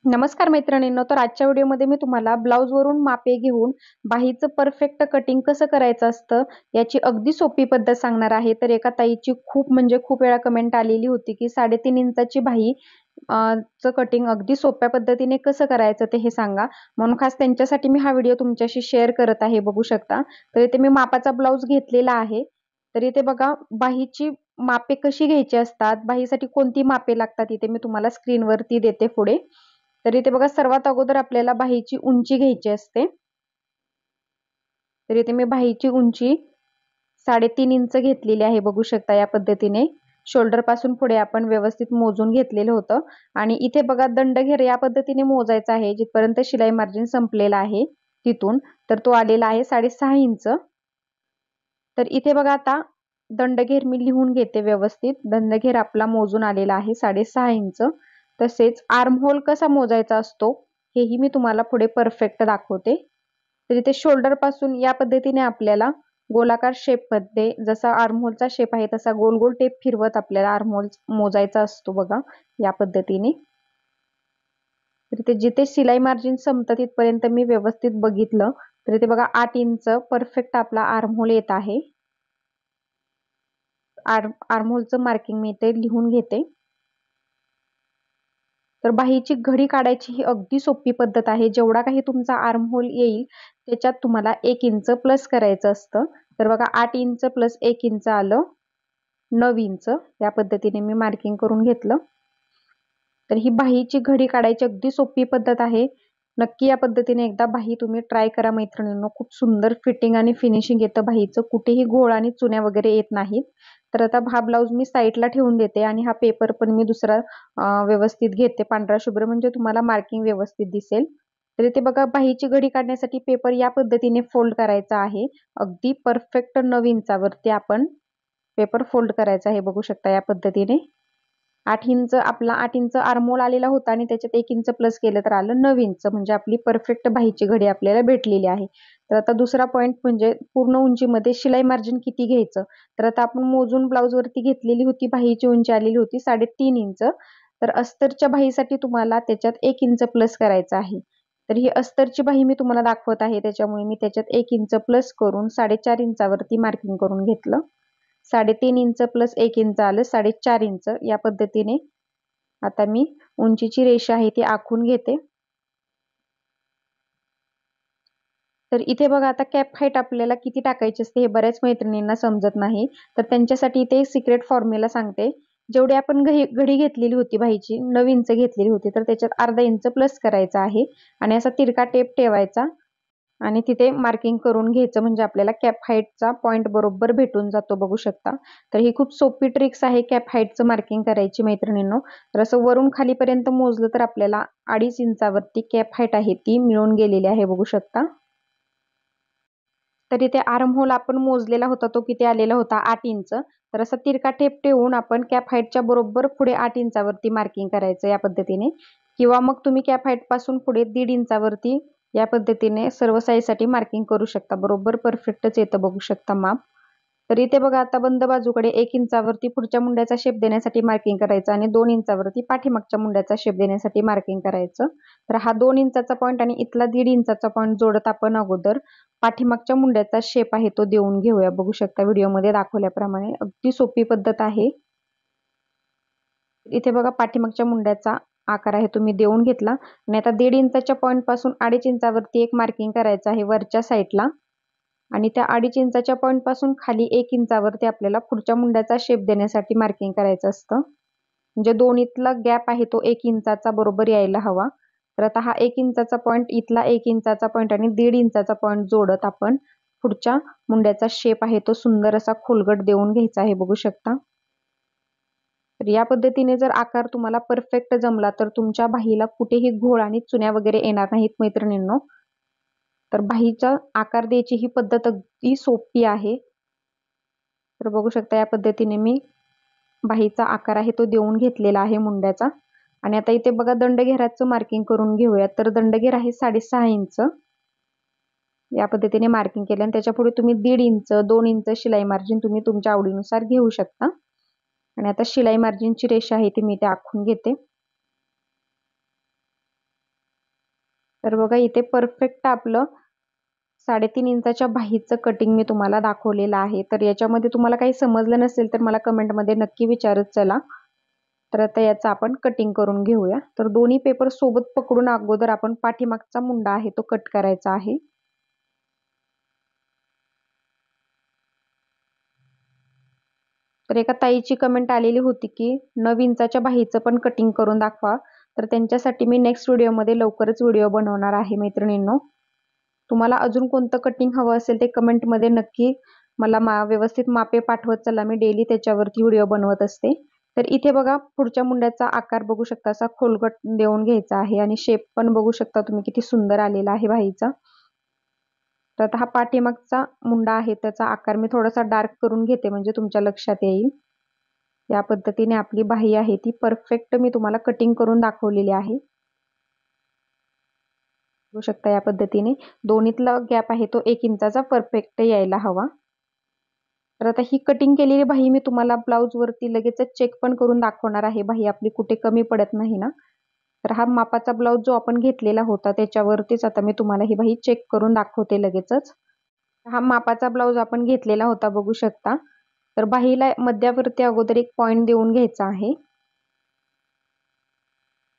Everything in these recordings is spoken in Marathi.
नमस्कार मैत्रिणींनो, तर आजच्या व्हिडिओमध्ये मी तुम्हाला ब्लाऊजवरून मापे घेऊन बाहीचं परफेक्ट कटिंग कसं करायचं असतं याची अगदी सोपी पद्धत सांगणार आहे. तर एका ताईची खूप वेळा कमेंट आलेली होती की 3.5 इंचाची बाही चं कटिंग अगदी सोप्या पद्धतीने कसं करायचं ते हे सांगा. म्हणून खास त्यांच्यासाठी मी हा व्हिडिओ तुमच्याशी शेअर करत आहे. बघू शकता. तर इथे मी मापाचा ब्लाऊज घेतलेला आहे. तर इथे बघा बाहीची मापे कशी घ्यायची असतात, बाहीसाठी कोणती मापे लागतात इथे मी तुम्हाला स्क्रीनवरती देते पुढे. तर इथे बघा सर्वात अगोदर आपल्याला बाहीची उंची घ्यायची असते. तर इथे मी बाहीची उंची 3.5 इंच घेतलेली आहे. बघू शकता या पद्धतीने शोल्डर पासून पुढे आपण व्यवस्थित मोजून घेतलेलं होतं. आणि इथे बघा दंडघेर या पद्धतीने मोजायचा आहे. जिथपर्यंत शिलाई मार्जिन संपलेला आहे तिथून, तर तो आलेला आहे 6.5 इंच. तर इथे बघा आता दंडघेर मी लिहून घेते व्यवस्थित. दंडघेर आपला मोजून आलेला आहे 6.5 इंच. तसेच आर्म होल कसा मोजायचा असतो हेही मी तुम्हाला पुढे परफेक्ट दाखवते. तर इथे शोल्डर पासून या पद्धतीने आपल्याला गोलाकार शेप मध्ये, जसा आर्म होलचा शेप आहे तसा गोल गोल टेप फिरवत आपल्याला आर्म होल मोजायचा असतो बघा या पद्धतीने. तर इथे जिथे शिलाई मार्जिन संपतं तिथपर्यंत मी व्यवस्थित बघितलं. तर इथे बघा 8 इंच परफेक्ट आपला आर्म होल येत आहे. आर्म होलचं मार्किंग मी इथे लिहून घेते. तर बाहीची घडी काढायची ही अगदी सोपी पद्धत आहे. जेवढा काही तुमचा आर्म होल येईल त्याच्यात तुम्हाला 1 इंच प्लस करायचं असतं. तर बघा 8 इंच प्लस 1 इंच आलं 9 इंच. या पद्धतीने मी मार्किंग करून घेतलं. तर ही बाहीची घडी काढायची अगदी सोपी पद्धत आहे. नक्की या पद्धतीने एकदा बाही तुम्ही ट्राय करा मैत्रिणींनो. खूप सुंदर फिटिंग आणि फिनिशिंग येतं बाहीचं. कुठेही घोळ आणि चुन्या वगैरे येत नाहीत. तर आता हा ब्लाऊज मी साईडला ठेवून देते आणि हा पेपर पण मी दुसरा व्यवस्थित घेते पांढरा शुभ्र, म्हणजे तुम्हाला मार्किंग व्यवस्थित दिसेल. तर इथे बघा बाहीची घडी काढण्यासाठी पेपर या पद्धतीने फोल्ड करायचा आहे. अगदी परफेक्ट 9 इंचावरती आपण पेपर फोल्ड करायचा आहे. बघू शकता या पद्धतीने. 8 इंच आपला 8 इंच आर्महोल आलेला होता आणि त्याच्यात 1 इंच प्लस केलं तर आलं 9 इंच, म्हणजे आपली परफेक्ट बाहीची घडी आपल्याला भेटलेली आहे. तर आता दुसरा पॉइंट म्हणजे पूर्ण उंचीमध्ये शिलाई मार्जिन किती घ्यायचं. तर आता आपण मोजून ब्लाऊजवरती घेतलेली होती बाहीची उंची आलेली होती 3.5 इंच. तर अस्तरच्या बाहीसाठी तुम्हाला त्याच्यात 1 इंच प्लस करायचं आहे. तर ही अस्तरची बाही मी तुम्हाला दाखवत आहे, त्याच्यामुळे मी त्याच्यात 1 इंच प्लस करून 4.5 इंचावरती मार्किंग करून घेतलं. 3.5 इंच प्लस 1 इंच आलं 4.5 इंच. या पद्धतीने आता मी उंचीची रेषा आहे ती आखून घेते. तर इथे बघा आता कॅप हाईट आपल्याला किती टाकायची असते हे बऱ्याच मैत्रिणींना समजत नाही. तर त्यांच्यासाठी इथे सिक्रेट फॉर्म्युला सांगते. जेवढी आपण घडी घेतलेली होती बाहीची 9 इंच घेतलेली होती, तर त्याच्यात अर्धा इंच प्लस करायचा आहे आणि असा तिरका टेप ठेवायचा आणि तिथे मार्किंग करून घ्यायचं, म्हणजे आपल्याला कॅप हाईटचा पॉइंट बरोबर भेटून जातो. बघू शकता. तर ही खूप सोपी ट्रिक्स आहे कॅप हाईटचं मार्किंग करायची मैत्रिणींनो. तर असं वरून खालीपर्यंत मोजलं तर आपल्याला 2.5 इंचावरती कॅप हाईट आहे ती मिळून गेलेली आहे. बघू शकता. तर इथे आर्म होल आपण मोजलेला होता तो किती आलेला होता 8 इंच. तर असा तिरका टेप ठेवून आपण कॅप हाईटच्या बरोबर पुढे 8 इंचावरती मार्किंग करायचं या पद्धतीने, किंवा मग तुम्ही कॅप हाईट पासून पुढे 1.5 इंचावरती या पद्धतीने सर्व साईजसाठी मार्किंग करू शकता. बरोबर परफेक्टच येतं. बघू शकता माप. तर इथे बघा आता बंद बाजूकडे 1 इंचावरती पुढच्या मुंड्याचा शेप देण्यासाठी मार्किंग करायचं आणि 2 इंचावरती पाठीमागच्या मुंड्याचा शेप देण्यासाठी मार्किंग करायचं. तर हा 2 इंचाचा पॉइंट आणि इथला 1.5 इंचाचा पॉइंट जोडत आपण अगोदर पाठीमागच्या मुंड्याचा शेप आहे तो देऊन घेऊया. बघू शकता व्हिडिओमध्ये दाखवल्याप्रमाणे अगदी सोपी पद्धत आहे. इथे बघा पाठीमागच्या मुंड्याचा आकार आहे तो मी देऊन घेतला आणि आता 1.5 इंचाच्या पॉइंट पासून 2.5 इंचावरती एक मार्किंग करायचं आहे वरच्या साईडला आणि त्या 2.5 इंचाच्या पॉइंट पासून खाली 1 इंचावरती आपल्याला पुढच्या मुंड्याचा शेप देण्यासाठी मार्किंग करायचं असतं. म्हणजे दोन्हीतला गॅप आहे तो 1 इंचाचा बरोबर यायला हवा. तर आता हा 1 इंचाचा पॉइंट, इथला 1 इंचाचा पॉइंट आणि 1.5 इंचाचा पॉइंट जोडत आपण पुढच्या मुंड्याचा शेप आहे तो सुंदर असा खोलगट देऊन घ्यायचा आहे. बघू शकता. तर या पद्धतीने जर आकार तुम्हाला परफेक्ट जमला तर तुमच्या बाहीला कुठेही घोळ आणि चुन्या वगैरे येणार नाहीत मैत्रिणींनो. तर बाहीचा आकार द्यायची ही पद्धत अगदी सोपी आहे. तर बघू शकता या पद्धतीने मी बाहीचा आकार आहे तो देऊन घेतलेला आहे मुंड्याचा. आणि आता इथे बघा दंडघेराचं मार्किंग करून घेऊयात. तर दंडघेर आहे 6.5 इंच. या पद्धतीने मार्किंग केलं आणि त्याच्या पुढे तुम्ही 1.5 इंच 2 इंच शिलाई मार्जिन तुम्ही तुमच्या आवडीनुसार घेऊ शकता. आणि आता शिलाई मार्जिनची रेषा आहे ती मी इथे आखून घेते. तर बघा इथे परफेक्ट आपलं 3.5 इंचाच्या बाहीचं कटिंग मी तुम्हाला दाखवलेलं आहे. तर याच्यामध्ये तुम्हाला काही समजलं नसेल तर मला कमेंटमध्ये नक्की विचारत चला. तर आता याचं आपण कटिंग करून घेऊया. तर दोन्ही पेपर सोबत पकडून अगोदर आपण पाठीमागचा मुंडा आहे तो कट करायचा आहे. तर एका ताईची कमेंट आलेली होती की 9 इंचाच्या बाहीचं पण कटिंग करून दाखवा. तर त्यांच्यासाठी मी नेक्स्ट व्हिडिओमध्ये लवकरच व्हिडिओ बनवणार आहे मैत्रिणींनो. तुम्हाला अजून कोणतं कटिंग हवं असेल ते कमेंटमध्ये नक्की मला व्यवस्थित मापे पाठवत चला. मी डेली त्याच्यावरती व्हिडिओ बनवत असते. तर इथे बघा पुढच्या मुंड्याचा आकार बघू शकता, असा खोलगट देऊन घ्यायचा आहे आणि शेप पण बघू शकता तुम्ही किती सुंदर आलेला आहे बाहीचा. तर आता हा पाठीमागचा मुंडा आहे त्याचा आकार मी थोडासा डार्क करून घेते म्हणजे तुमच्या लक्षात येईल. या पद्धतीने आपली बाही आहे ती परफेक्ट मी तुम्हाला कटिंग करून दाखवलेली आहे. बघू शकता या पद्धतीने दोन्हीतला गॅप आहे तो 1 इंचाचा परफेक्ट यायला हवा. तर आता ही कटिंग केलेली बाही मी तुम्हाला ब्लाऊज वरती लगेचच चेक पण करून दाखवणार आहे. बाही आपली कुठे कमी पडत नाही ना. तर हा मापाचा ब्लाऊज जो आपण घेतलेला होता त्याच्यावरतीच आता मी तुम्हाला ही बाही चेक करून दाखवते लगेचच. हा मापाचा ब्लाऊज आपण घेतलेला होता बघू शकता. तर बाहीला मध्यावरती अगोदर एक पॉइंट देऊन घ्यायचा आहे.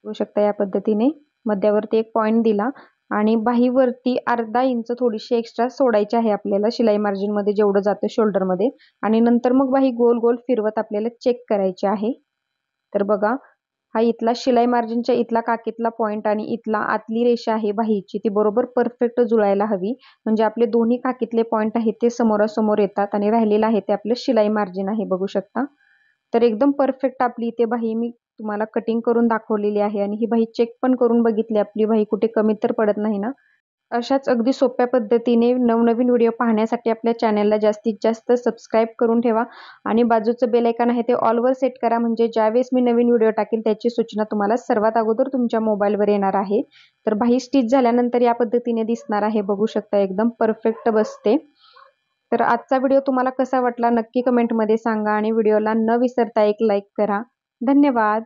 बघू शकता या पद्धतीने मध्यावरती एक पॉइंट दिला आणि बाहीवरती अर्धा इंच थोडीशी एक्स्ट्रा सोडायची आहे आपल्याला शिलाई मार्जिन मध्ये जेवढं जातं शोल्डर मध्ये आणि नंतर मग बाही गोल गोल फिरवत आपल्याला चेक करायची आहे. तर बघा हा इथला शिलाई मार्जिनच्या इथला काकीतला पॉइंट आणि इथला आतली रेषा आहे बाहीची ती बरोबर परफेक्ट जुळायला हवी. म्हणजे आपले दोन्ही काकीतले पॉइंट आहेत ते समोरासमोर येतात आणि राहिलेलं आहे ते आपलं शिलाई मार्जिन आहे बघू शकता. तर एकदम परफेक्ट आपली इथे बाही मी तुम्हाला कटिंग करून दाखवलेली आहे आणि ही बाही चेक पण करून बघितली आपली बाही कुठे कमी तर पडत नाही ना. अशाच अगदी सोप्या पद्धतीने नवनवीन व्हिडिओ पाहण्यासाठी आपल्या चॅनलला जास्तीत जास्त सबस्क्राईब करून ठेवा आणि बाजूचं बेल आयकॉन आहे ते ऑलवर सेट करा म्हणजे ज्यावेळेस मी नवीन व्हिडिओ टाकेल त्याची सूचना तुम्हाला सर्वात अगोदर तुमच्या मोबाईलवर येणार आहे. तर बाही स्टिच झाल्यानंतर या पद्धतीने दिसणार आहे बघू शकता एकदम परफेक्ट बसते. तर आजचा व्हिडिओ तुम्हाला कसा वाटला नक्की कमेंटमध्ये सांगा आणि व्हिडिओला न विसरता एक लाईक करा. धन्यवाद.